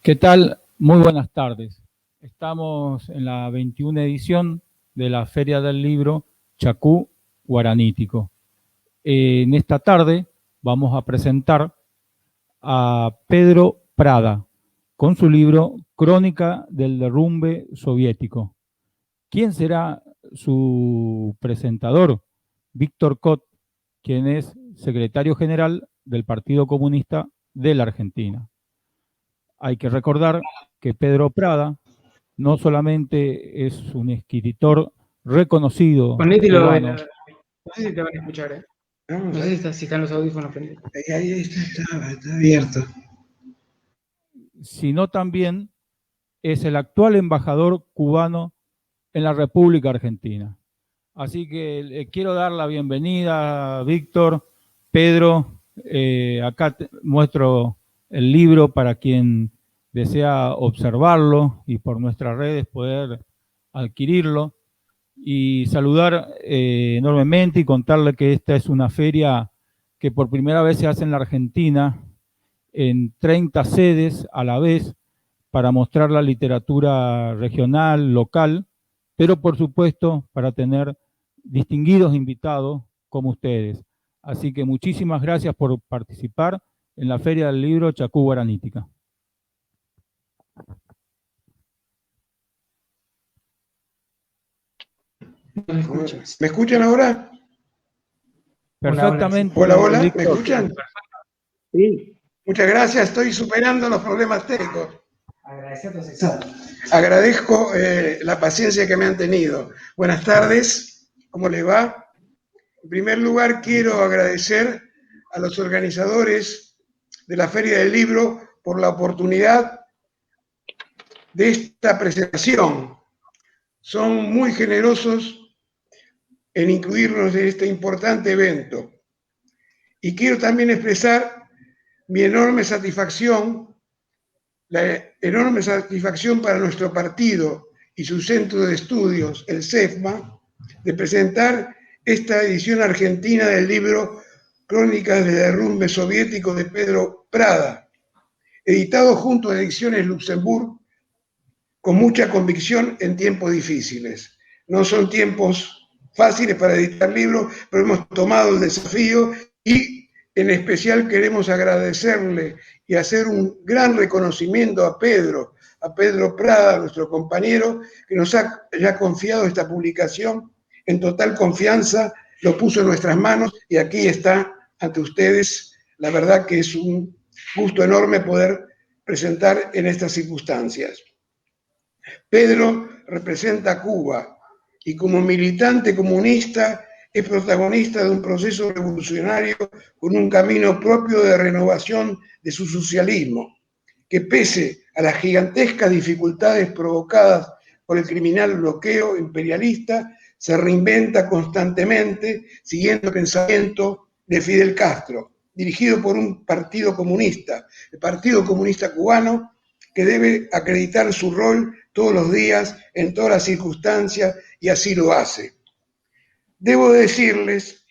¿Qué tal? Muy buenas tardes. Estamos en la 21 edición de la Feria del Libro Chacú Guaranítico. En esta tarde vamos a presentar a Pedro Prada con su libro Crónica del Derrumbe Soviético. ¿Quién será su presentador? Víctor Cot, quien es secretario general del Partido Comunista de la Argentina. Hay que recordar que Pedro Prada no solamente es un escritor reconocido cubano. No sé si te van a escuchar, ¿eh? No sé si están los audífonos prendidos. Ahí está abierto. Sino también es el actual embajador cubano en la República Argentina. Así que quiero dar la bienvenida a Víctor, Pedro. Acá muestro el libro para quien desea observarlo y por nuestras redes poder adquirirlo. Y saludar enormemente y contarle que esta es una feria que por primera vez se hace en la Argentina, en 30 sedes a la vez, para mostrar la literatura regional, local, pero por supuesto para tener distinguidos invitados como ustedes. Así que muchísimas gracias por participar en la Feria del Libro Chacú Guaranítica. ¿Me escuchan ahora? Perfectamente. Hola, Víctor. ¿me escuchan? Sí. Muchas gracias, estoy superando los problemas técnicos. Agradezco la paciencia que me han tenido. Buenas tardes, ¿cómo les va? En primer lugar, quiero agradecer a los organizadores de la Feria del Libro por la oportunidad de esta presentación. Son muy generosos en incluirnos en este importante evento. Y quiero también expresar mi enorme satisfacción, la enorme satisfacción para nuestro partido y su centro de estudios, el CEFMA, de presentar esta edición argentina del libro Crónicas del Derrumbe Soviético de Pedro Prada, editado junto a Ediciones Luxemburg, con mucha convicción en tiempos difíciles. No son tiempos fáciles para editar libros, pero hemos tomado el desafío y en especial queremos agradecerle y hacer un gran reconocimiento a Pedro Prada, nuestro compañero, que nos haya confiado esta publicación en total confianza, lo puso en nuestras manos y aquí está ante ustedes. La verdad que es un gusto enorme poder presentar en estas circunstancias. Pedro representa a Cuba y como militante comunista es protagonista de un proceso revolucionario con un camino propio de renovación de su socialismo, que pese a las gigantescas dificultades provocadas por el criminal bloqueo imperialista, se reinventa constantemente siguiendo el pensamiento de Fidel Castro, dirigido por un partido comunista, el Partido Comunista Cubano, que debe acreditar su rol todos los días, en todas las circunstancias, y así lo hace. Debo decirles,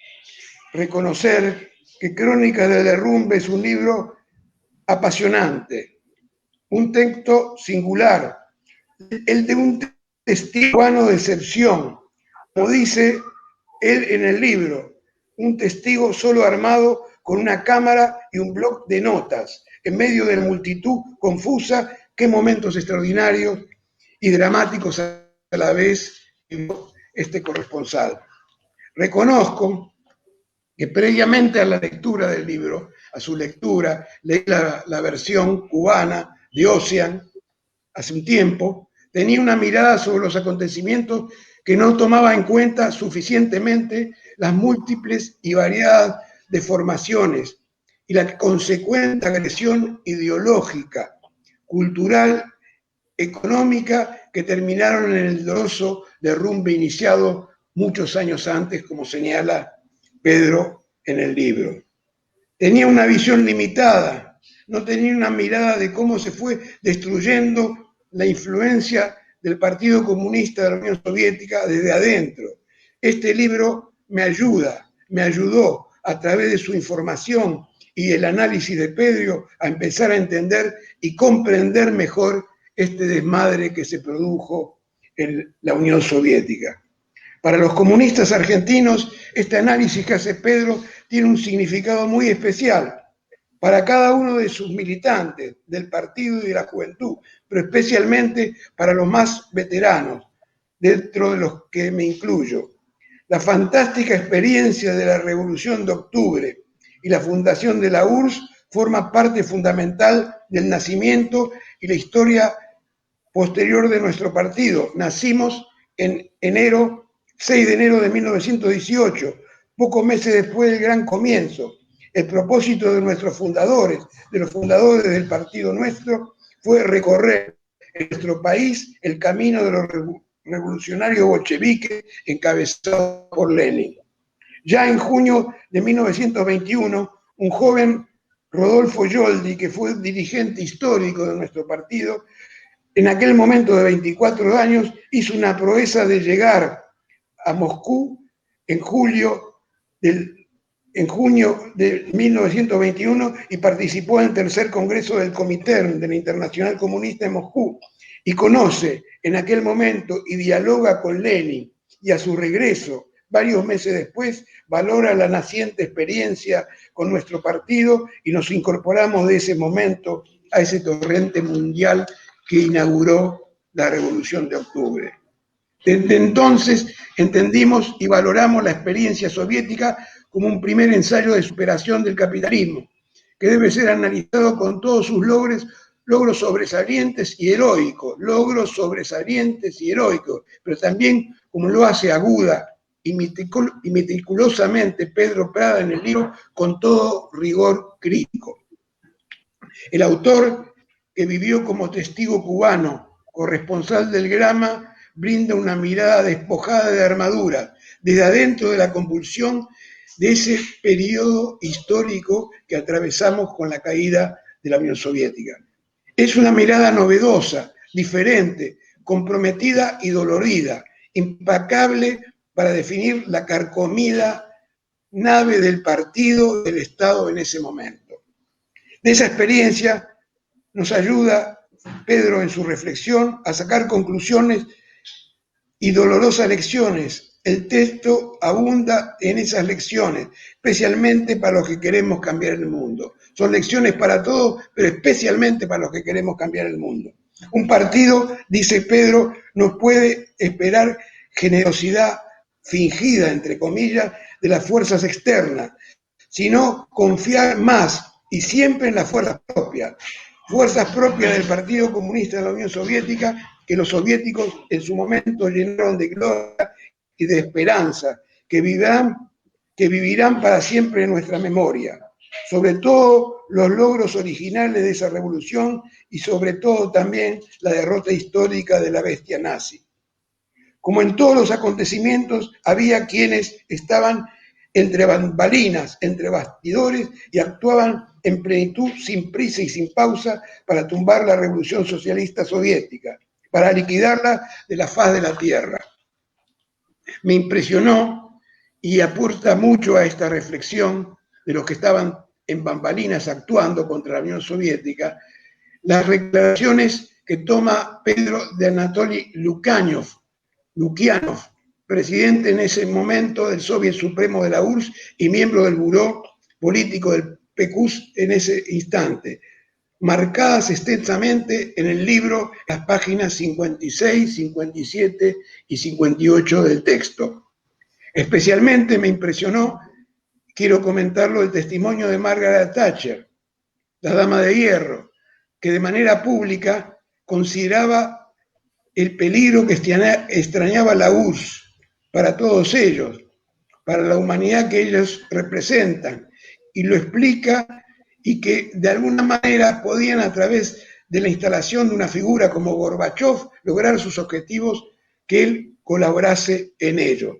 reconocer que Crónicas del Derrumbe es un libro apasionante, un texto singular, el de un testigo cubano de excepción, como dice él en el libro, un testigo solo armado con una cámara y un bloc de notas, en medio de la multitud confusa. Qué momentos extraordinarios y dramáticos a la vez este corresponsal. Reconozco que previamente a la lectura del libro, a su lectura, leí la versión cubana de Ocean hace un tiempo, tenía una mirada sobre los acontecimientos que no tomaba en cuenta suficientemente las múltiples y variadas deformaciones y la consecuente agresión ideológica, cultural, económica, que terminaron en el doloroso derrumbe iniciado muchos años antes, como señala Pedro en el libro. Tenía una visión limitada, no tenía una mirada de cómo se fue destruyendo la influencia del Partido Comunista de la Unión Soviética desde adentro. Este libro me ayudó a través de su información y el análisis de Pedro a empezar a entender y comprender mejor este desmadre que se produjo en la Unión Soviética. Para los comunistas argentinos, este análisis que hace Pedro tiene un significado muy especial para cada uno de sus militantes, del partido y de la juventud, pero especialmente para los más veteranos, dentro de los que me incluyo. La fantástica experiencia de la Revolución de Octubre y la fundación de la URSS forma parte fundamental del nacimiento y la historia posterior de nuestro partido. Nacimos en 6 de enero de 1918, pocos meses después del gran comienzo. El propósito de nuestros fundadores, de los fundadores del partido nuestro, fue recorrer en nuestro país el camino de los revolucionarios bolcheviques encabezados por Lenin. Ya en junio de 1921, un joven Rodolfo Yoldi, que fue dirigente histórico de nuestro partido, en aquel momento de 24 años, hizo una proeza de llegar a Moscú en junio de 1921 y participó en el tercer congreso del Comintern de la Internacional Comunista en Moscú y conoce en aquel momento y dialoga con Lenin, y a su regreso, varios meses después, valora la naciente experiencia con nuestro partido y nos incorporamos de ese momento a ese torrente mundial que inauguró la Revolución de Octubre. Desde entonces entendimos y valoramos la experiencia soviética como un primer ensayo de superación del capitalismo, que debe ser analizado con todos sus logros sobresalientes y heroicos, pero también como lo hace aguda y meticulosamente Pedro Prada en el libro, con todo rigor crítico. El autor, que vivió como testigo cubano, corresponsal del Grama, brinda una mirada despojada de armadura, desde adentro de la convulsión de ese periodo histórico que atravesamos con la caída de la Unión Soviética. Es una mirada novedosa, diferente, comprometida y dolorida, impecable para definir la carcomida nave del partido del Estado en ese momento. De esa experiencia nos ayuda Pedro en su reflexión a sacar conclusiones y dolorosas lecciones. El texto abunda en esas lecciones, especialmente para los que queremos cambiar el mundo. Son lecciones para todos, pero especialmente para los que queremos cambiar el mundo. Un partido, dice Pedro, no puede esperar generosidad fingida, entre comillas, de las fuerzas externas, sino confiar más y siempre en las fuerzas propias del Partido Comunista de la Unión Soviética, que los soviéticos en su momento llenaron de gloria y de esperanza, que vivirán para siempre en nuestra memoria. Sobre todo los logros originales de esa revolución y sobre todo también la derrota histórica de la bestia nazi. Como en todos los acontecimientos, había quienes estaban entre bambalinas, entre bastidores, y actuaban en plenitud, sin prisa y sin pausa, para tumbar la revolución socialista soviética, para liquidarla de la faz de la tierra. Me impresionó y aporta mucho a esta reflexión de los que estaban en bambalinas actuando contra la Unión Soviética, las declaraciones que toma Pedro de Anatoly Lukianov, presidente en ese momento del Soviet Supremo de la URSS y miembro del Buró Político del PQS en ese instante, marcadas extensamente en el libro, las páginas 56, 57 y 58 del texto. Especialmente me impresionó, quiero comentarlo, el testimonio de Margaret Thatcher, la dama de hierro, que de manera pública consideraba el peligro que extrañaba la URSS para todos ellos, para la humanidad que ellos representan, y lo explica, y que de alguna manera podían, a través de la instalación de una figura como Gorbachov, lograr sus objetivos, que él colaborase en ello.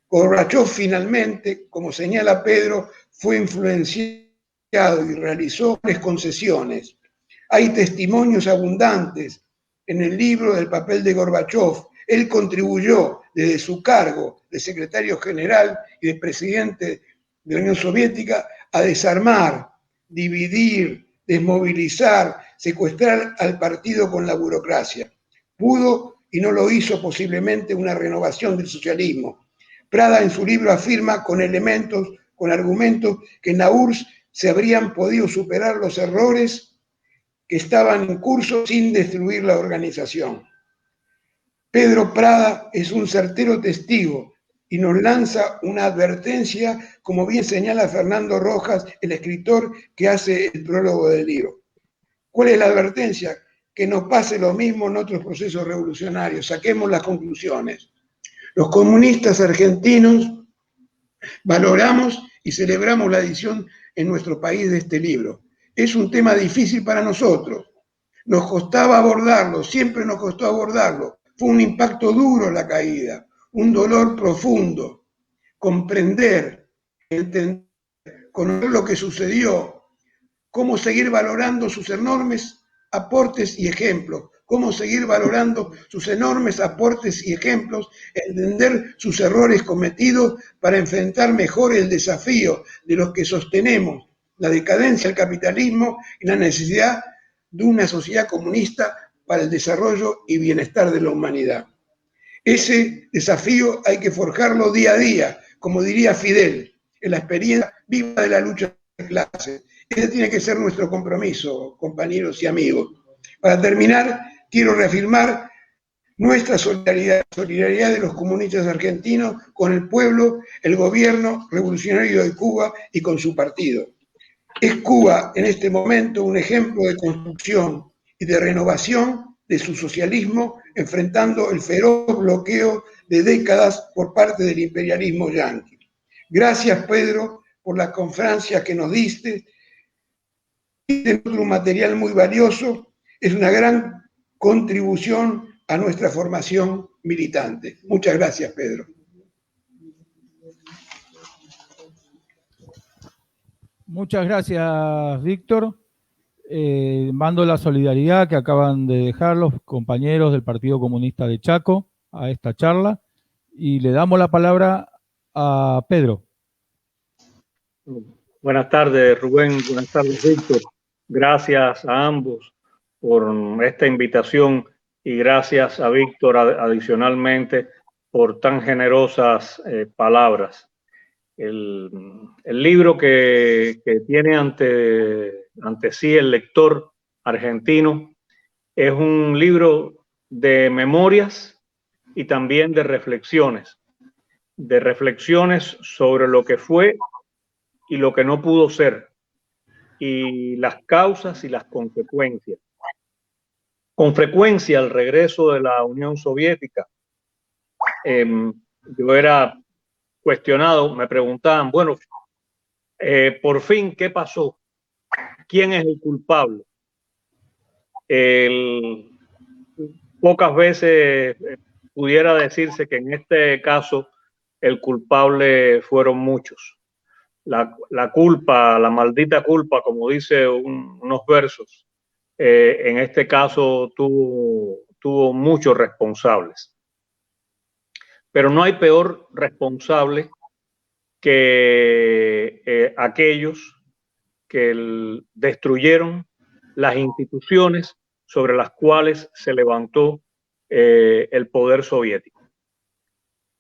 Gorbachov finalmente, como señala Pedro, fue influenciado y realizó concesiones. Hay testimonios abundantes en el libro del papel de Gorbachov. Él contribuyó desde su cargo de secretario general y de presidente de la Unión Soviética a desarmar, dividir, desmovilizar, secuestrar al partido con la burocracia. Pudo y no lo hizo posiblemente una renovación del socialismo. Prada en su libro afirma con argumentos que en la URSS se habrían podido superar los errores que estaban en curso sin destruir la organización. Pedro Prada es un certero testigo y nos lanza una advertencia, como bien señala Fernando Rojas, el escritor que hace el prólogo del libro. ¿Cuál es la advertencia? Que no pase lo mismo en otros procesos revolucionarios. Saquemos las conclusiones. Los comunistas argentinos valoramos y celebramos la edición en nuestro país de este libro. Es un tema difícil para nosotros. Nos costaba abordarlo, siempre nos costó abordarlo. Fue un impacto duro la caída, un dolor profundo. Comprender, entender, conocer lo que sucedió, cómo seguir valorando sus enormes aportes y ejemplos, cómo seguir valorando sus enormes aportes y ejemplos, entender sus errores cometidos para enfrentar mejor el desafío de los que sostenemos la decadencia del capitalismo y la necesidad de una sociedad comunista para el desarrollo y bienestar de la humanidad. Ese desafío hay que forjarlo día a día, como diría Fidel, en la experiencia viva de la lucha de clases. Ese tiene que ser nuestro compromiso, compañeros y amigos. Para terminar, quiero reafirmar nuestra solidaridad de los comunistas argentinos con el pueblo, el gobierno revolucionario de Cuba y con su partido. Es Cuba en este momento un ejemplo de construcción y de renovación de su socialismo, enfrentando el feroz bloqueo de décadas por parte del imperialismo yanqui. Gracias, Pedro, por la conferencia que nos diste. Este otro material muy valioso, es una gran contribución a nuestra formación militante. Muchas gracias, Pedro. Muchas gracias, Víctor. Mando la solidaridad que acaban de dejar los compañeros del Partido Comunista de Chaco a esta charla y le damos la palabra a Pedro. Buenas tardes, Rubén. Buenas tardes, Víctor. Gracias a ambos por esta invitación y gracias a Víctor adicionalmente por tan generosas palabras. El libro que tiene ante sí el lector argentino es un libro de memorias y también de reflexiones sobre lo que fue y lo que no pudo ser, y las causas y las consecuencias. Con frecuencia, al regreso de la Unión Soviética, yo era cuestionado, me preguntaban, bueno, por fin, ¿qué pasó? ¿Quién es el culpable? Pocas veces pudiera decirse que en este caso el culpable fueron muchos. La culpa, la maldita culpa, como dice unos versos, en este caso tuvo muchos responsables. Pero no hay peor responsable que aquellos que destruyeron las instituciones sobre las cuales se levantó el poder soviético.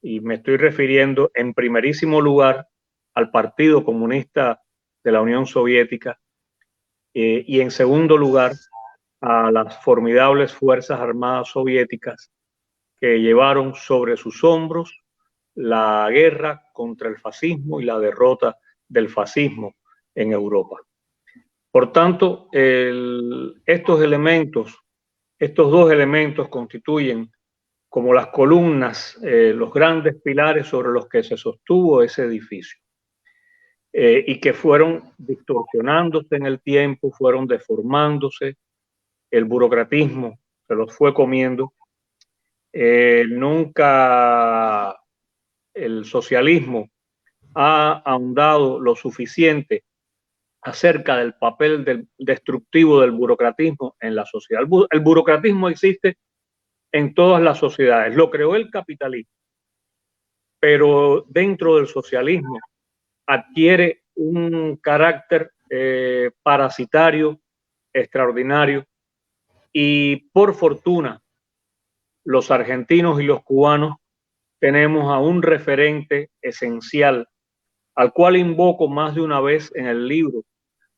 Y me estoy refiriendo en primerísimo lugar al Partido Comunista de la Unión Soviética y en segundo lugar a las formidables Fuerzas Armadas soviéticas que llevaron sobre sus hombros la guerra contra el fascismo y la derrota del fascismo en Europa. Por tanto, estos dos elementos constituyen como las columnas, los grandes pilares sobre los que se sostuvo ese edificio. Y que fueron distorsionándose en el tiempo, fueron deformándose, el burocratismo se los fue comiendo. Nunca el socialismo ha ahondado lo suficiente acerca del papel destructivo del burocratismo en la sociedad. El burocratismo existe en todas las sociedades, lo creó el capitalismo, pero dentro del socialismo adquiere un carácter parasitario extraordinario, y por fortuna los argentinos y los cubanos tenemos a un referente esencial al cual invoco más de una vez en el libro,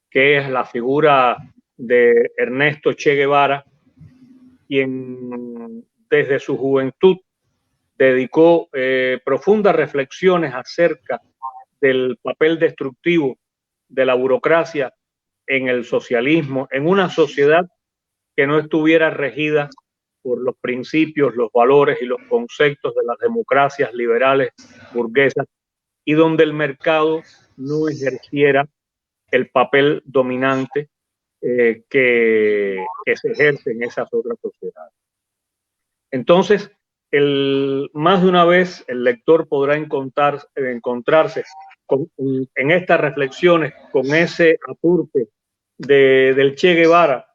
que es la figura de Ernesto Che Guevara, quien desde su juventud dedicó profundas reflexiones acerca del papel destructivo de la burocracia en el socialismo, en una sociedad que no estuviera regida por los principios, los valores y los conceptos de las democracias liberales burguesas, y donde el mercado no ejerciera el papel dominante que se ejerce en esas otras sociedades. Entonces, más de una vez el lector podrá encontrarse en estas reflexiones con ese aporte del Che Guevara,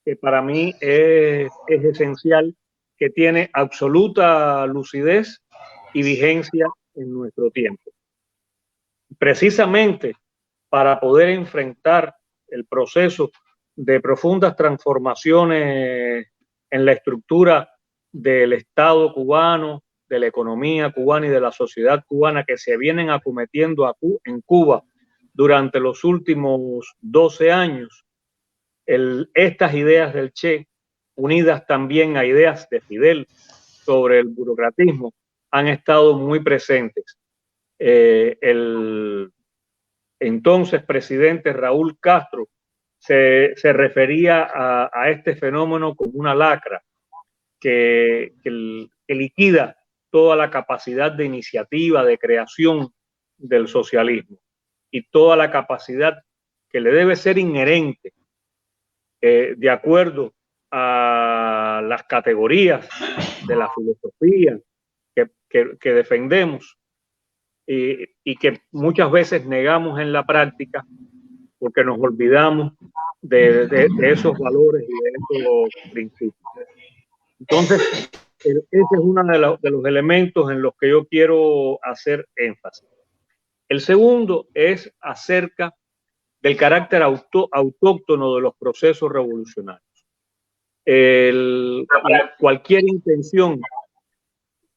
que para mí es esencial, que tiene absoluta lucidez y vigencia en nuestro tiempo. Precisamente para poder enfrentar el proceso de profundas transformaciones en la estructura del Estado cubano, de la economía cubana y de la sociedad cubana que se vienen acometiendo en Cuba durante los últimos 12 años, estas ideas del Che, unidas también a ideas de Fidel sobre el burocratismo, han estado muy presentes. El entonces presidente Raúl Castro se refería a este fenómeno como una lacra que liquida toda la capacidad de iniciativa, de creación del socialismo y toda la capacidad que le debe ser inherente de acuerdo a las categorías de la filosofía que defendemos y que muchas veces negamos en la práctica porque nos olvidamos de esos valores y de esos principios. Entonces, ese es uno de los elementos en los que yo quiero hacer énfasis. El segundo es acerca del carácter autóctono de los procesos revolucionarios. Cualquier intención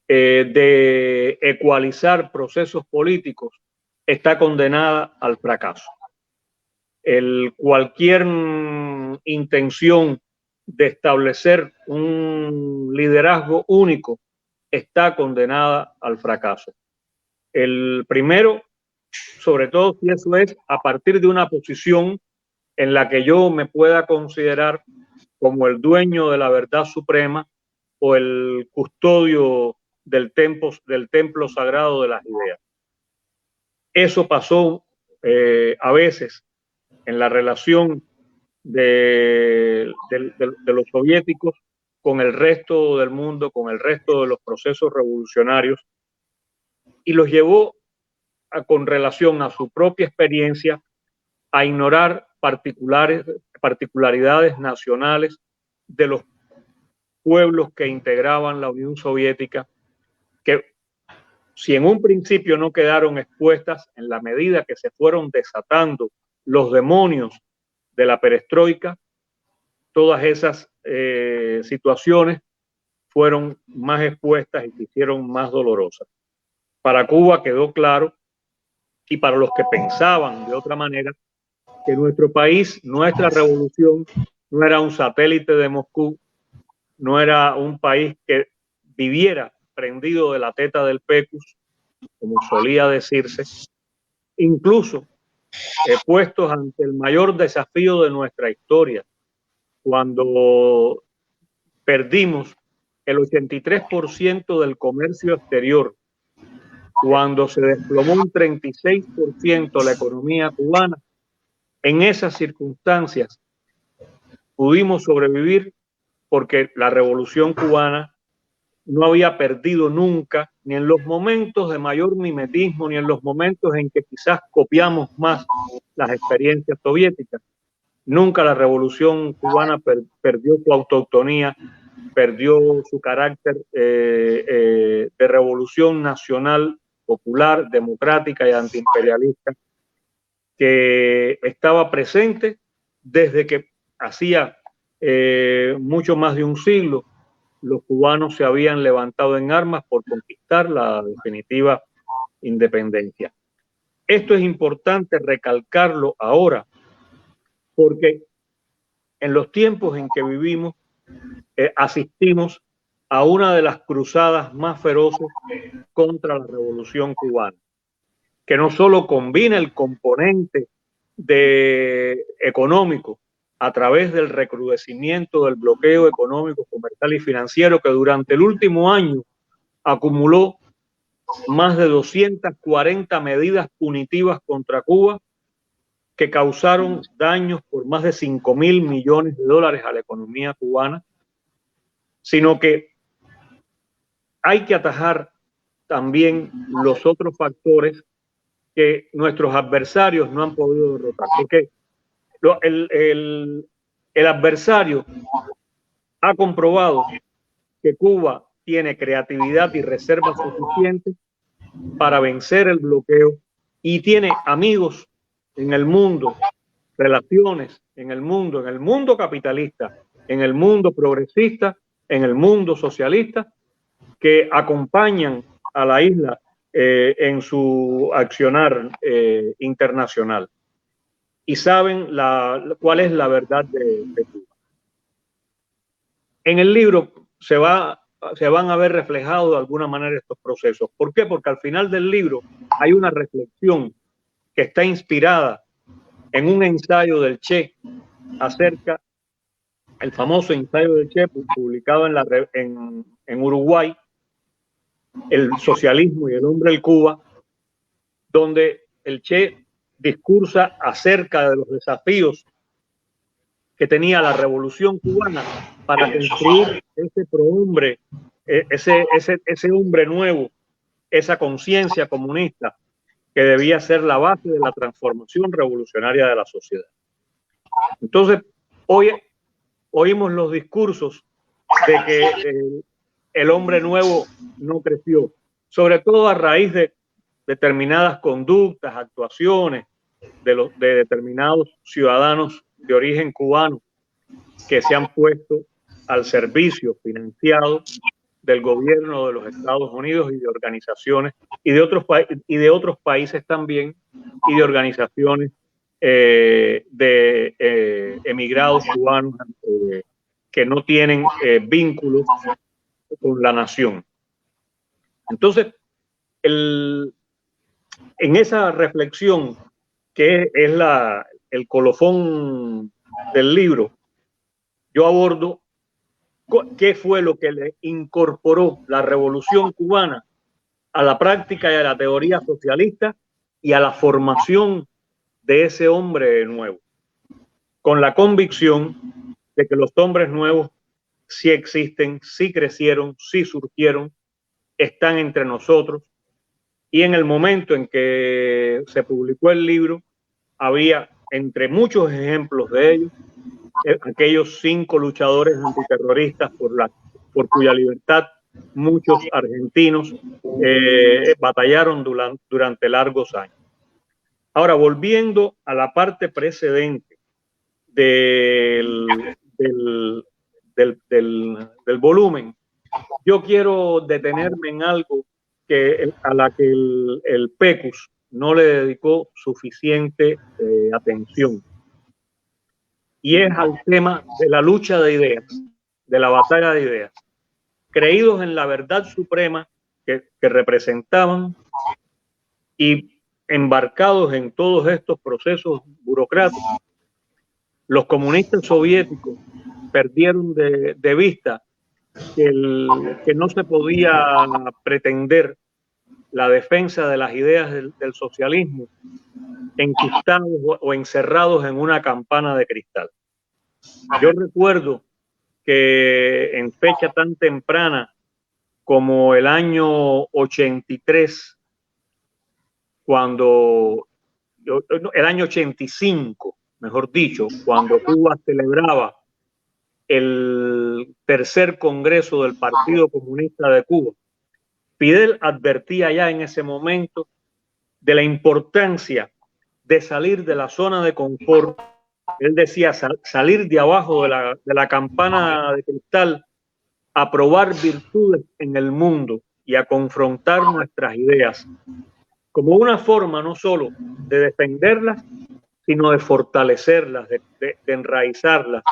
de ecualizar procesos políticos está condenada al fracaso. Cualquier intención de establecer un liderazgo único está condenada al fracaso. El primero, sobre todo si eso es a partir de una posición en la que yo me pueda considerar como el dueño de la verdad suprema o el custodio del templo sagrado de las ideas. Eso pasó a veces en la relación de los soviéticos con el resto del mundo, con el resto de los procesos revolucionarios, y los llevó con relación a su propia experiencia a ignorar particularidades nacionales de los pueblos que integraban la Unión Soviética, que si en un principio no quedaron expuestas, en la medida que se fueron desatando los demonios de la perestroika, todas esas situaciones fueron más expuestas y se hicieron más dolorosas. Para Cuba quedó claro, y para los que pensaban de otra manera, que nuestro país, nuestra revolución, no era un satélite de Moscú, no era un país que viviera prendido de la teta del Pecus, como solía decirse, incluso puestos ante el mayor desafío de nuestra historia, cuando perdimos el 83% del comercio exterior, cuando se desplomó un 36% la economía cubana. En esas circunstancias pudimos sobrevivir porque la revolución cubana no había perdido nunca ni en los momentos de mayor mimetismo, ni en los momentos en que quizás copiamos más las experiencias soviéticas, nunca la revolución cubana perdió su autonomía, perdió su carácter de revolución nacional, popular, democrática y antiimperialista, que estaba presente desde que hacía mucho más de un siglo los cubanos se habían levantado en armas por conquistar la definitiva independencia. Esto es importante recalcarlo ahora, porque en los tiempos en que vivimos asistimos a una de las cruzadas más feroces contra la revolución cubana, que no solo combina el componente económico a través del recrudecimiento del bloqueo económico, comercial y financiero que durante el último año acumuló más de 240 medidas punitivas contra Cuba que causaron daños por más de 5.000 millones de dólares a la economía cubana, sino que hay que atajar también los otros factores que nuestros adversarios no han podido derrotar, porque el adversario ha comprobado que Cuba tiene creatividad y reservas suficientes para vencer el bloqueo y tiene amigos en el mundo, relaciones en el mundo capitalista, en el mundo progresista, en el mundo socialista, que acompañan a la isla en su accionar internacional y saben cuál es la verdad de Cuba. En el libro se van a ver reflejados de alguna manera estos procesos. ¿Por qué? Porque al final del libro hay una reflexión que está inspirada en un ensayo del Che acerca, el famoso ensayo del Che publicado en Uruguay, El socialismo y el hombre en Cuba, donde el Che discursa acerca de los desafíos que tenía la revolución cubana para construir ese prohombre, ese hombre nuevo, esa conciencia comunista que debía ser la base de la transformación revolucionaria de la sociedad. Entonces, hoy oímos los discursos de que el hombre nuevo no creció, sobre todo a raíz de determinadas conductas, actuaciones de determinados ciudadanos de origen cubano que se han puesto al servicio financiado del gobierno de los Estados Unidos y de organizaciones y de otros países también, y de organizaciones de emigrados cubanos que no tienen vínculos con la nación. Entonces, en esa reflexión, que es el colofón del libro, yo abordo qué fue lo que le incorporó la revolución cubana a la práctica y a la teoría socialista y a la formación de ese hombre nuevo, con la convicción de que los hombres nuevos sí existen, sí crecieron, sí surgieron, están entre nosotros. Y en el momento en que se publicó el libro, había entre muchos ejemplos de ellos, aquellos 5 luchadores antiterroristas por cuya libertad muchos argentinos batallaron durante largos años. Ahora, volviendo a la parte precedente del volumen, yo quiero detenerme en algo a la que el PECUS no le dedicó suficiente atención, y es al tema de la lucha de ideas, de la batalla de ideas, creídos en la verdad suprema que representaban y embarcados en todos estos procesos burocráticos. Los comunistas soviéticos perdieron de vista que no se podía pretender la defensa de las ideas del socialismo enquistados o encerrados en una campana de cristal. Yo recuerdo que en fecha tan temprana como el año 83, el año 85, mejor dicho, cuando Cuba celebraba el tercer Congreso del Partido Comunista de Cuba, Fidel advertía ya en ese momento de la importancia de salir de la zona de confort. Él decía salir de abajo de la campana de cristal, a probar virtudes en el mundo y a confrontar nuestras ideas, como una forma no solo de defenderlas, sino de fortalecerlas, de enraizarlas,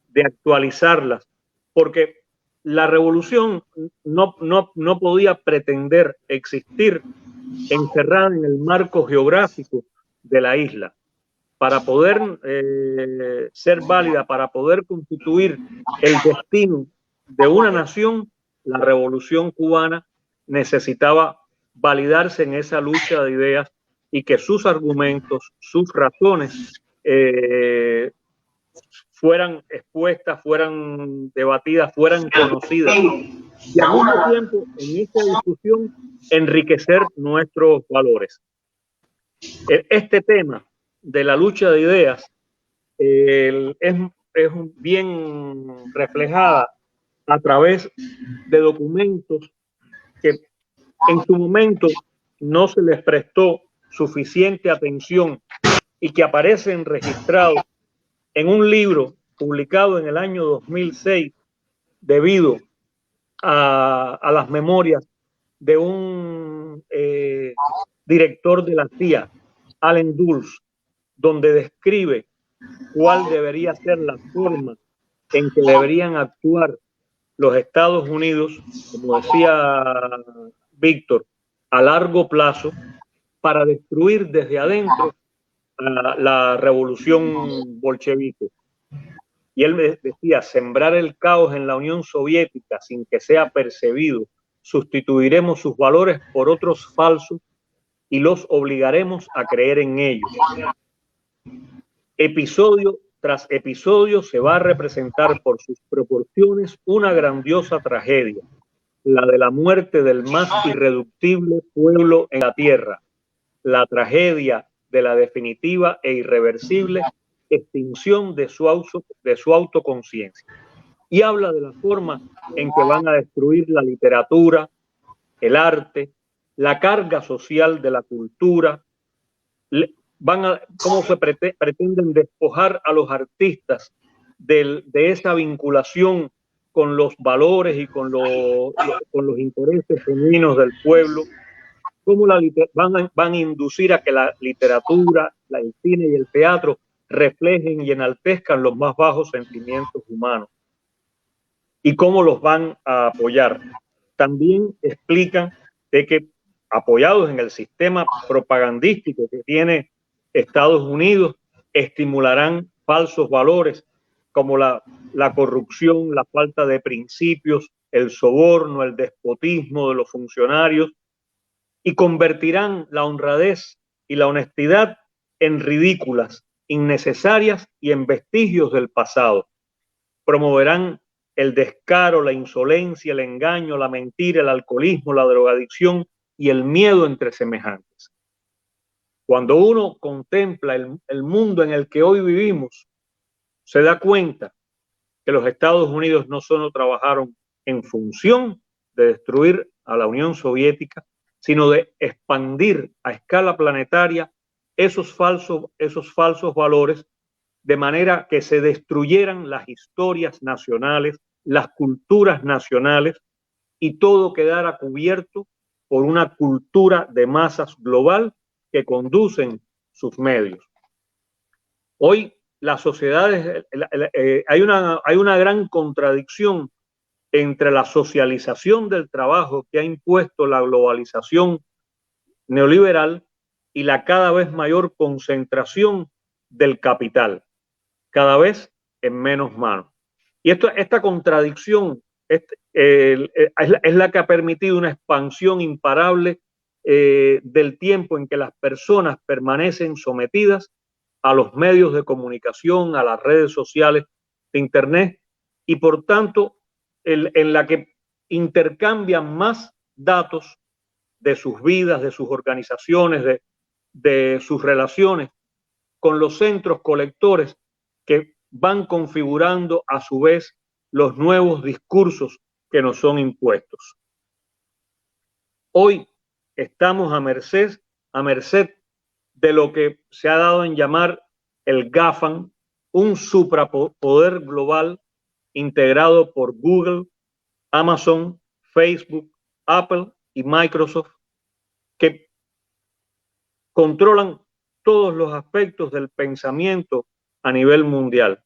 de actualizarlas, porque la revolución no podía pretender existir encerrada en el marco geográfico de la isla. Para poder ser válida, para poder constituir el destino de una nación, la revolución cubana necesitaba validarse en esa lucha de ideas y que sus argumentos, sus razones fueran expuestas, fueran debatidas, fueran conocidas. Y al mismo tiempo, en esta discusión, enriquecer nuestros valores. Este tema de la lucha de ideas es bien reflejada a través de documentos que en su momento no se les prestó suficiente atención y que aparecen registrados en un libro publicado en el año 2006 debido a las memorias de un director de la CIA, Allen Dulles, donde describe cuál debería ser la forma en que deberían actuar los Estados Unidos, como decía Víctor, a largo plazo para destruir desde adentro la revolución bolchevique. Y él decía, sembrar el caos en la Unión Soviética sin que sea percibido, sustituiremos sus valores por otros falsos y los obligaremos a creer en ellos. Episodio tras episodio se va a representar por sus proporciones una grandiosa tragedia, la de la muerte del más irreductible pueblo en la tierra, la tragedia de la definitiva e irreversible extinción de su autoconciencia. Y habla de la forma en que van a destruir la literatura, el arte, la carga social de la cultura, cómo se pretenden despojar a los artistas de esa vinculación con los valores y con los intereses genuinos del pueblo, cómo van a inducir a que la literatura, el cine y el teatro reflejen y enaltezcan los más bajos sentimientos humanos y cómo los van a apoyar. También explican de que, apoyados en el sistema propagandístico que tiene Estados Unidos, estimularán falsos valores como la corrupción, la falta de principios, el soborno, el despotismo de los funcionarios, y convertirán la honradez y la honestidad en ridículas, innecesarias y en vestigios del pasado. Promoverán el descaro, la insolencia, el engaño, la mentira, el alcoholismo, la drogadicción y el miedo entre semejantes. Cuando uno contempla el mundo en el que hoy vivimos, se da cuenta que los Estados Unidos no solo trabajaron en función de destruir a la Unión Soviética, sino de expandir a escala planetaria esos falsos valores, de manera que se destruyeran las historias nacionales, las culturas nacionales, y todo quedara cubierto por una cultura de masas global que conducen sus medios. Hoy las sociedades, hay una gran contradicción entre la socialización del trabajo que ha impuesto la globalización neoliberal y la cada vez mayor concentración del capital, cada vez en menos manos. Y esta contradicción es la que ha permitido una expansión imparable del tiempo en que las personas permanecen sometidas a los medios de comunicación, a las redes sociales de Internet, y por tanto en la que intercambian más datos de sus vidas, de sus organizaciones, de sus relaciones con los centros colectores que van configurando a su vez los nuevos discursos que nos son impuestos. Hoy estamos a merced de lo que se ha dado en llamar el GAFAM, un suprapoder global integrado por Google, Amazon, Facebook, Apple y Microsoft, que controlan todos los aspectos del pensamiento a nivel mundial.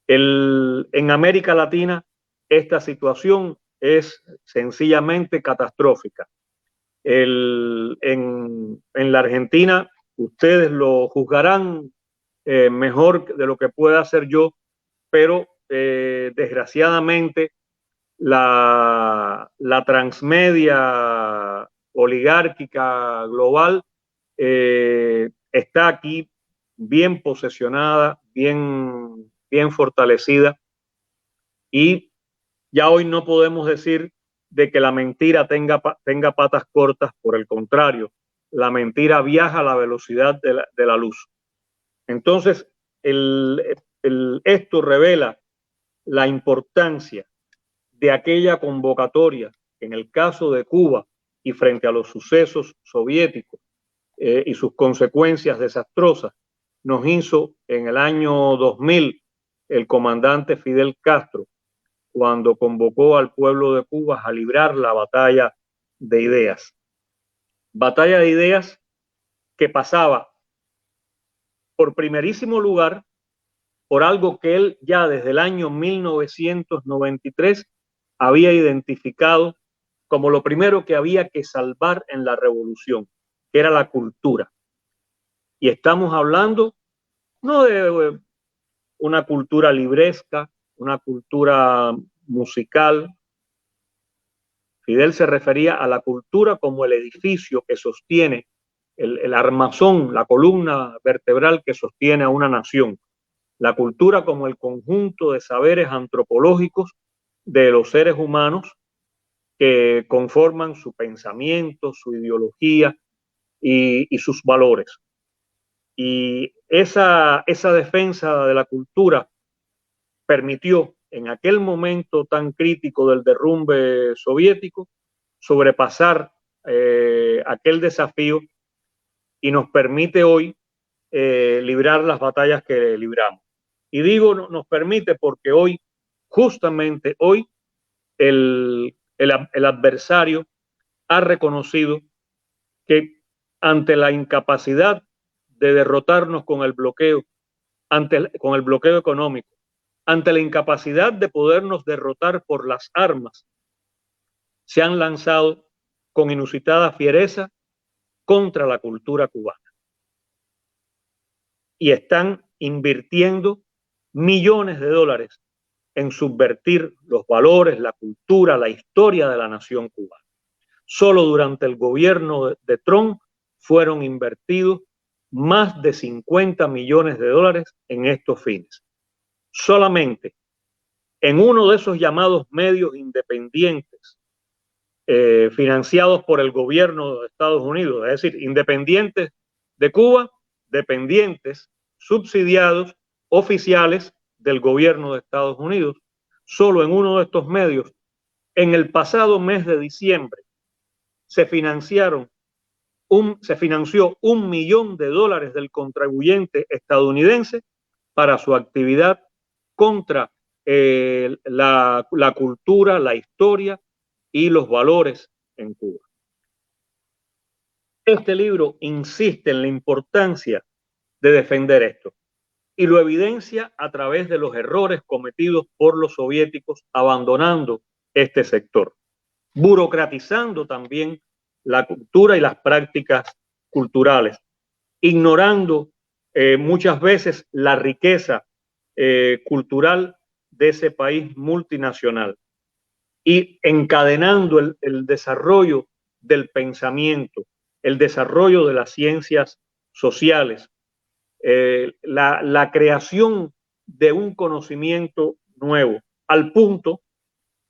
En América Latina, esta situación es sencillamente catastrófica. En la Argentina, ustedes lo juzgarán mejor de lo que pueda hacer yo, pero desgraciadamente la transmedia oligárquica global está aquí bien posesionada, bien fortalecida, y ya hoy no podemos decir de que la mentira tenga patas cortas. Por el contrario, la mentira viaja a la velocidad de la luz. Entonces, esto revela la importancia de aquella convocatoria en el caso de Cuba y frente a los sucesos soviéticos y sus consecuencias desastrosas, nos hizo en el año 2000 el comandante Fidel Castro, cuando convocó al pueblo de Cuba a librar la batalla de ideas. Batalla de ideas que pasaba por primerísimo lugar por algo que él ya desde el año 1993 había identificado como lo primero que había que salvar en la revolución, que era la cultura. Y estamos hablando no de una cultura libresca, una cultura musical. Fidel se refería a la cultura como el edificio que sostiene, el armazón, la columna vertebral que sostiene a una nación. La cultura como el conjunto de saberes antropológicos de los seres humanos que conforman su pensamiento, su ideología y sus valores. Y esa defensa de la cultura permitió en aquel momento tan crítico del derrumbe soviético sobrepasar aquel desafío y nos permite hoy librar las batallas que libramos. Y digo nos permite porque hoy, justamente hoy, el adversario ha reconocido que ante la incapacidad de derrotarnos con el bloqueo, con el bloqueo económico, ante la incapacidad de podernos derrotar por las armas, se han lanzado con inusitada fiereza contra la cultura cubana. Y están invirtiendo millones de dólares en subvertir los valores, la cultura, la historia de la nación cubana. Solo durante el gobierno de Trump fueron invertidos más de 50 millones de dólares en estos fines. Solamente en uno de esos llamados medios independientes financiados por el gobierno de Estados Unidos, es decir, independientes de Cuba, dependientes, subsidiados, oficiales del gobierno de Estados Unidos. Solo en uno de estos medios, en el pasado mes de diciembre, se financió $1 millón del contribuyente estadounidense para su actividad contra la cultura, la historia y los valores en Cuba. Este libro insiste en la importancia de defender esto y lo evidencia a través de los errores cometidos por los soviéticos abandonando este sector, burocratizando también la cultura y las prácticas culturales, ignorando muchas veces la riqueza cultural de ese país multinacional y encadenando el desarrollo del pensamiento, el desarrollo de las ciencias sociales, la creación de un conocimiento nuevo, al punto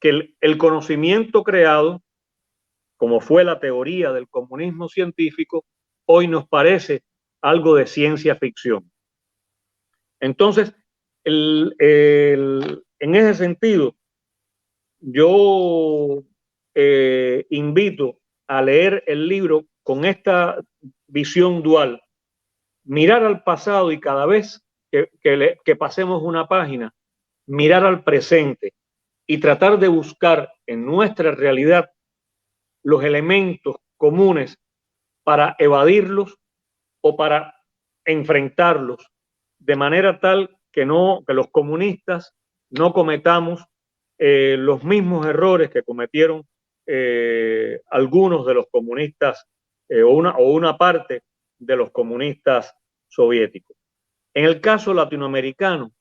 que el conocimiento creado, como fue la teoría del comunismo científico, hoy nos parece algo de ciencia ficción. Entonces, en ese sentido, yo invito a leer el libro con esta visión dual, mirar al pasado y cada vez que pasemos una página, mirar al presente y tratar de buscar en nuestra realidad los elementos comunes para evadirlos o para enfrentarlos, de manera tal que los comunistas no cometamos los mismos errores que cometieron algunos de los comunistas o una parte de los comunistas soviéticos. En el caso latinoamericano,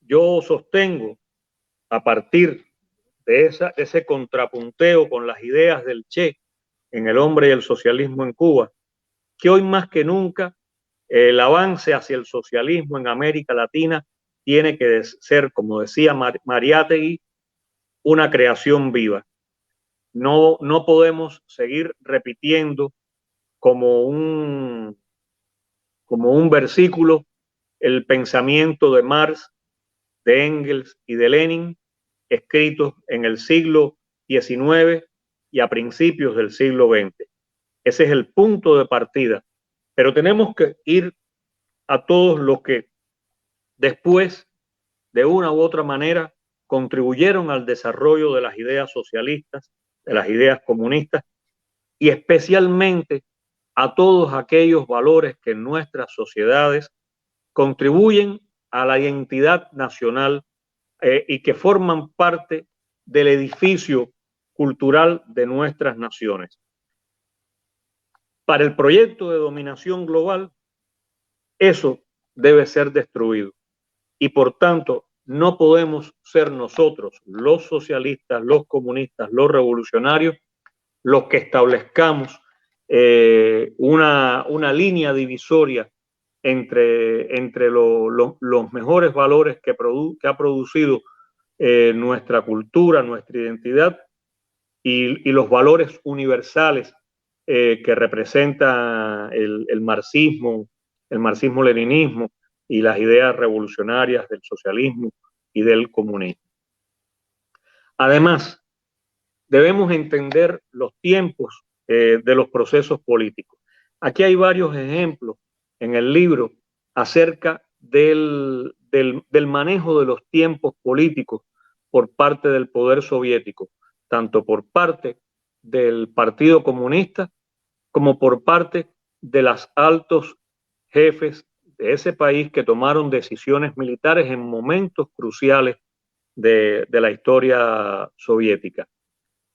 yo sostengo, a partir de ese contrapunteo con las ideas del Che en El hombre y el socialismo en Cuba, que hoy más que nunca el avance hacia el socialismo en América Latina tiene que ser, como decía Mariátegui, una creación viva. No podemos seguir repitiendo como un versículo el pensamiento de Marx, de Engels y de Lenin, escritos en el siglo XIX y a principios del siglo XX. Ese es el punto de partida. Pero tenemos que ir a todos los que después, de una u otra manera, contribuyeron al desarrollo de las ideas socialistas, de las ideas comunistas, y especialmente a todos aquellos valores que en nuestras sociedades contribuyen a la identidad nacional y que forman parte del edificio cultural de nuestras naciones. Para el proyecto de dominación global, eso debe ser destruido y por tanto no podemos ser nosotros, los socialistas, los comunistas, los revolucionarios, los que establezcamos una línea divisoria entre los mejores valores que ha producido nuestra cultura, nuestra identidad y los valores universales que representa el marxismo-leninismo y las ideas revolucionarias del socialismo y del comunismo. Además, debemos entender los tiempos de los procesos políticos. Aquí hay varios ejemplos en el libro acerca del manejo de los tiempos políticos por parte del poder soviético, tanto por parte del Partido Comunista como por parte de los altos jefes de ese país que tomaron decisiones militares en momentos cruciales de la historia soviética.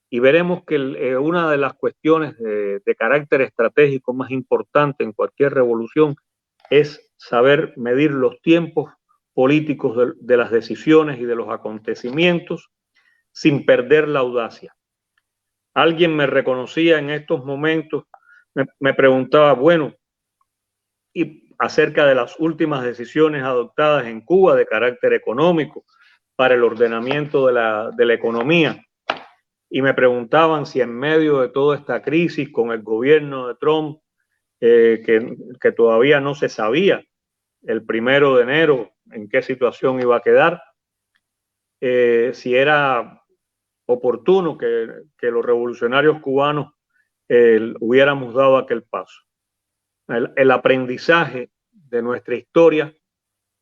Y veremos que una de las cuestiones de carácter estratégico más importante en cualquier revolución es saber medir los tiempos políticos de las decisiones y de los acontecimientos sin perder la audacia. Alguien me reconocía en estos momentos, me preguntaba, bueno, y acerca de las últimas decisiones adoptadas en Cuba de carácter económico para el ordenamiento de la economía. Y me preguntaban si en medio de toda esta crisis con el gobierno de Trump, que todavía no se sabía el 1 de enero en qué situación iba a quedar, si era oportuno que los revolucionarios cubanos hubiéramos dado aquel paso. El aprendizaje de nuestra historia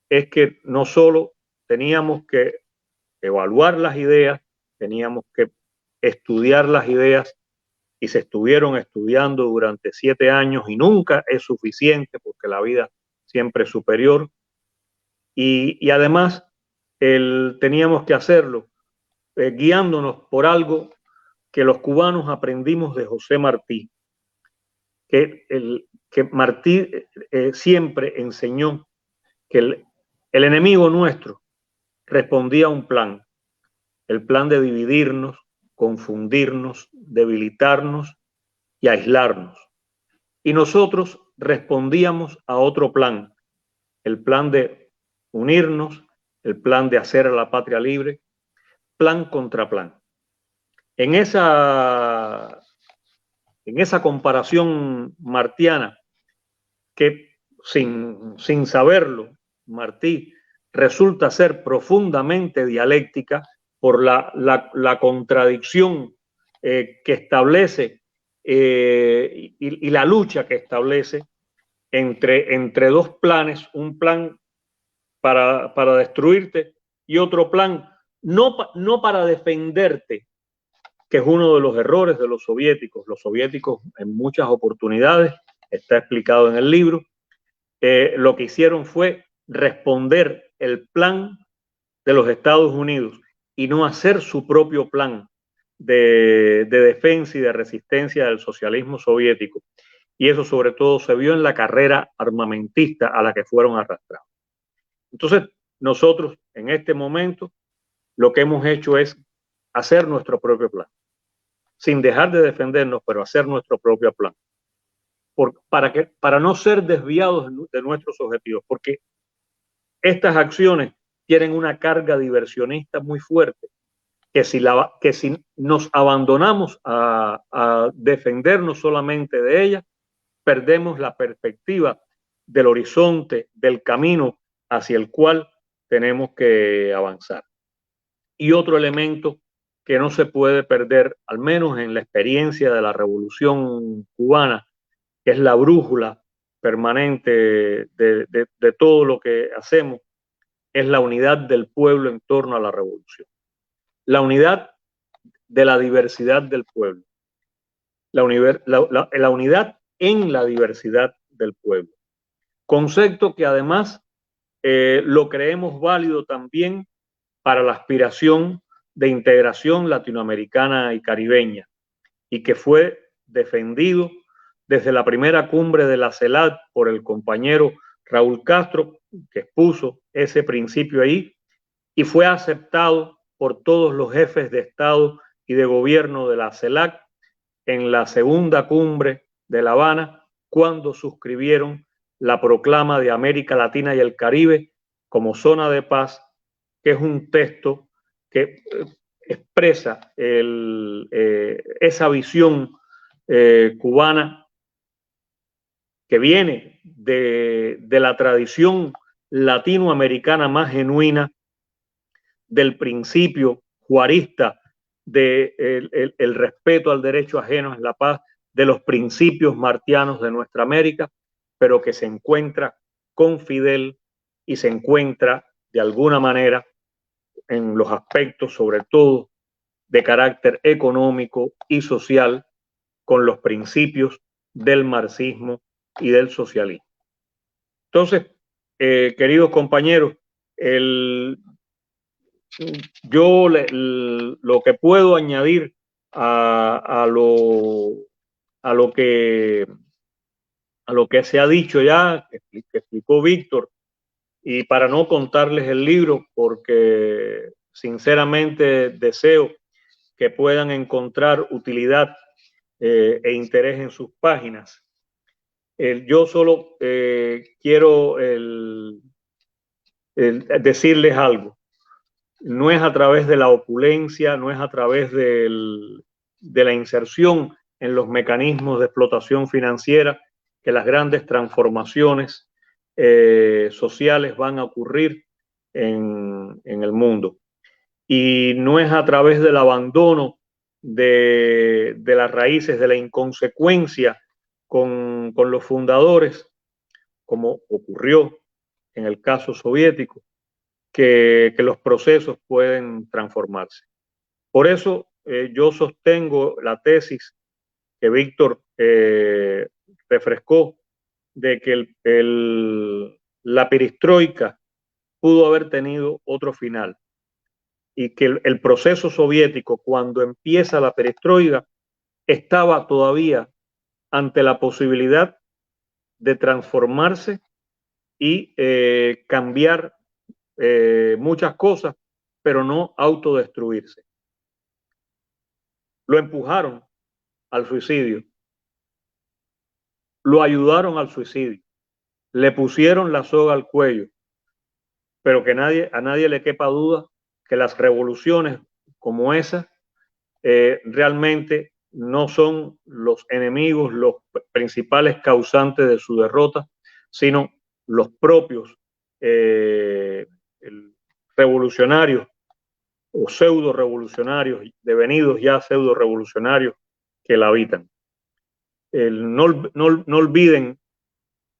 es que no solo teníamos que evaluar las ideas, teníamos que estudiar las ideas y se estuvieron estudiando durante 7 años y nunca es suficiente porque la vida siempre es superior y además teníamos que hacerlo guiándonos por algo que los cubanos aprendimos de José Martí, que Martí siempre enseñó que el enemigo nuestro respondía a un plan, el plan de dividirnos, confundirnos, debilitarnos y aislarnos. Y nosotros respondíamos a otro plan, el plan de unirnos, el plan de hacer a la patria libre, plan contra plan. En esa comparación martiana, que sin saberlo, Martí resulta ser profundamente dialéctica por la contradicción que establece y la lucha que establece entre dos planes, un plan para destruirte y otro plan no para defenderte, que es uno de los errores de los soviéticos. Los soviéticos en muchas oportunidades, está explicado en el libro, lo que hicieron fue responder el plan de los Estados Unidos y no hacer su propio plan de defensa y de resistencia del socialismo soviético. Y eso sobre todo se vio en la carrera armamentista a la que fueron arrastrados. Entonces, nosotros en este momento lo que hemos hecho es hacer nuestro propio plan, sin dejar de defendernos, pero hacer nuestro propio plan. Para no ser desviados de nuestros objetivos, porque estas acciones tienen una carga diversionista muy fuerte, que si nos abandonamos a defendernos solamente de ellas, perdemos la perspectiva del horizonte, del camino hacia el cual tenemos que avanzar. Y otro elemento que no se puede perder, al menos en la experiencia de la Revolución Cubana, que es la brújula permanente de todo lo que hacemos, es la unidad del pueblo en torno a la revolución. La unidad de la diversidad del pueblo. La unidad en la diversidad del pueblo. Concepto que además lo creemos válido también para la aspiración de integración latinoamericana y caribeña, y que fue defendido desde la primera cumbre de la CELAC por el compañero Raúl Castro, que expuso ese principio ahí, y fue aceptado por todos los jefes de Estado y de gobierno de la CELAC en la segunda cumbre de La Habana, cuando suscribieron la proclama de América Latina y el Caribe como zona de paz, que es un texto que expresa esa visión cubana que viene de la tradición latinoamericana más genuina, del principio juarista el respeto al derecho ajeno es la paz, de los principios martianos de nuestra América, pero que se encuentra con Fidel y se encuentra de alguna manera en los aspectos, sobre todo de carácter económico y social, con los principios del marxismo y del socialismo. Entonces, queridos compañeros, yo lo que puedo añadir a lo que se ha dicho ya, que explicó Víctor, y para no contarles el libro, porque sinceramente deseo que puedan encontrar utilidad e interés en sus páginas. Yo solo quiero decirles algo. No es a través de la opulencia, no es a través de la inserción en los mecanismos de explotación financiera que las grandes transformaciones sociales van a ocurrir en el mundo. Y no es a través del abandono de las raíces, de la inconsecuencia con los fundadores, como ocurrió en el caso soviético, que los procesos pueden transformarse. Por eso yo sostengo la tesis que Víctor refrescó, de que la perestroika pudo haber tenido otro final, y que el proceso soviético, cuando empieza la perestroika, estaba todavía ante la posibilidad de transformarse y cambiar muchas cosas, pero no autodestruirse. Lo empujaron al suicidio, lo ayudaron al suicidio, le pusieron la soga al cuello, pero que a nadie le quepa duda que las revoluciones como esa realmente no son los enemigos, los principales causantes de su derrota, sino los propios revolucionarios o pseudo revolucionarios, devenidos ya pseudo revolucionarios que la habitan. No olviden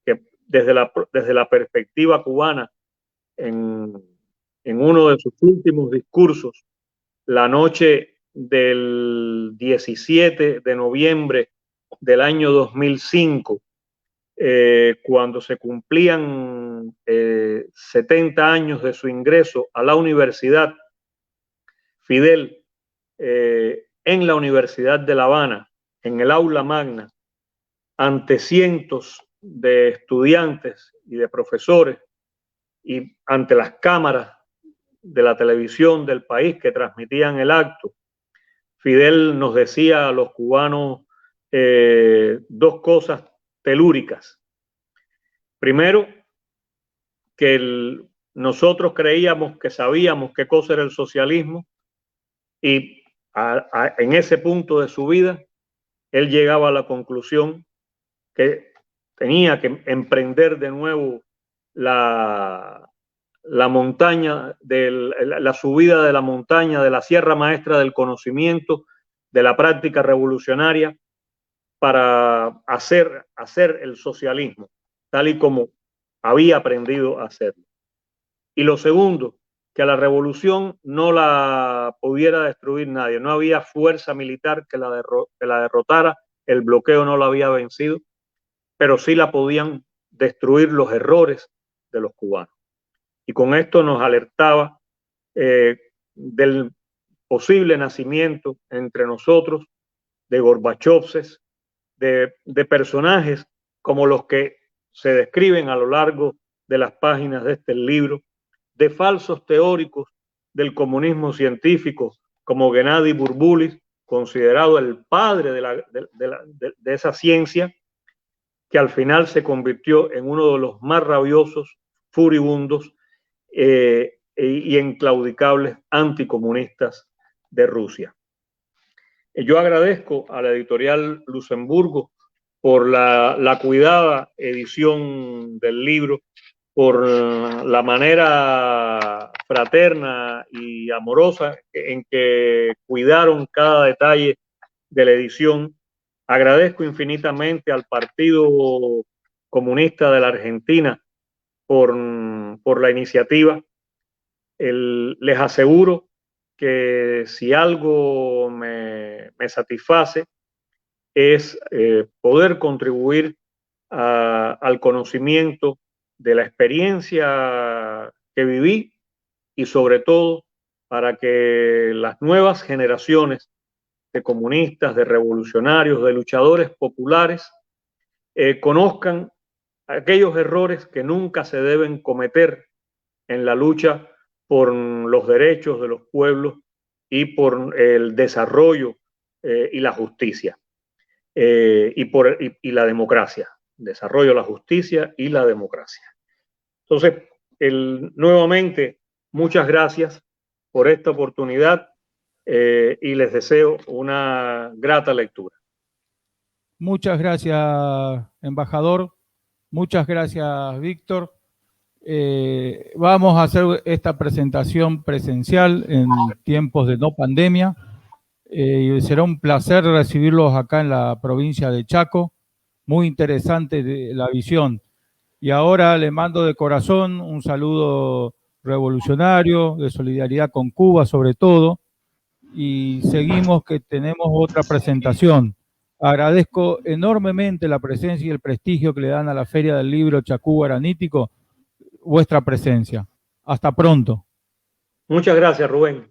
que desde la perspectiva cubana, en uno de sus últimos discursos, la noche del 17 de noviembre del año 2005, cuando se cumplían 70 años de su ingreso a la universidad, Fidel, en la Universidad de La Habana, en el aula magna, ante cientos de estudiantes y de profesores y ante las cámaras de la televisión del país que transmitían el acto, Fidel nos decía a los cubanos dos cosas telúricas. Primero, que nosotros creíamos que sabíamos qué cosa era el socialismo, y en ese punto de su vida él llegaba a la conclusión que tenía que emprender de nuevo la montaña, la subida de la montaña, de la Sierra Maestra del conocimiento, de la práctica revolucionaria, para hacer el socialismo tal y como había aprendido a hacerlo. Y lo segundo, que a la revolución no la pudiera destruir nadie, no había fuerza militar que la derrotara, el bloqueo no la había vencido, pero sí la podían destruir los errores de los cubanos. Y con esto nos alertaba del posible nacimiento entre nosotros de Gorbachovses, de personajes como los que se describen a lo largo de las páginas de este libro, de falsos teóricos del comunismo científico como Gennady Burbulis, considerado el padre de esa ciencia, que al final se convirtió en uno de los más rabiosos, furibundos y enclaudicables anticomunistas de Rusia. Yo agradezco a la editorial Luxemburgo por la cuidada edición del libro, por la manera fraterna y amorosa en que cuidaron cada detalle de la edición. Agradezco infinitamente al Partido Comunista de la Argentina por la iniciativa. Les aseguro que si algo me satisface es poder contribuir al conocimiento de la experiencia que viví, y sobre todo para que las nuevas generaciones de comunistas, de revolucionarios, de luchadores populares conozcan aquellos errores que nunca se deben cometer en la lucha por los derechos de los pueblos y por el desarrollo y la justicia y la democracia. Desarrollo, la justicia y la democracia. Entonces, nuevamente, muchas gracias por esta oportunidad y les deseo una grata lectura. Muchas gracias, embajador. Muchas gracias, Víctor. Vamos a hacer esta presentación presencial en tiempos de no pandemia. Será un placer recibirlos acá en la provincia de Chaco. Muy interesante la visión. Y ahora le mando de corazón un saludo revolucionario, de solidaridad con Cuba sobre todo. Y seguimos, que tenemos otra presentación. Agradezco enormemente la presencia y el prestigio que le dan a la Feria del Libro Chacú Guaranítico, vuestra presencia. Hasta pronto. Muchas gracias, Rubén.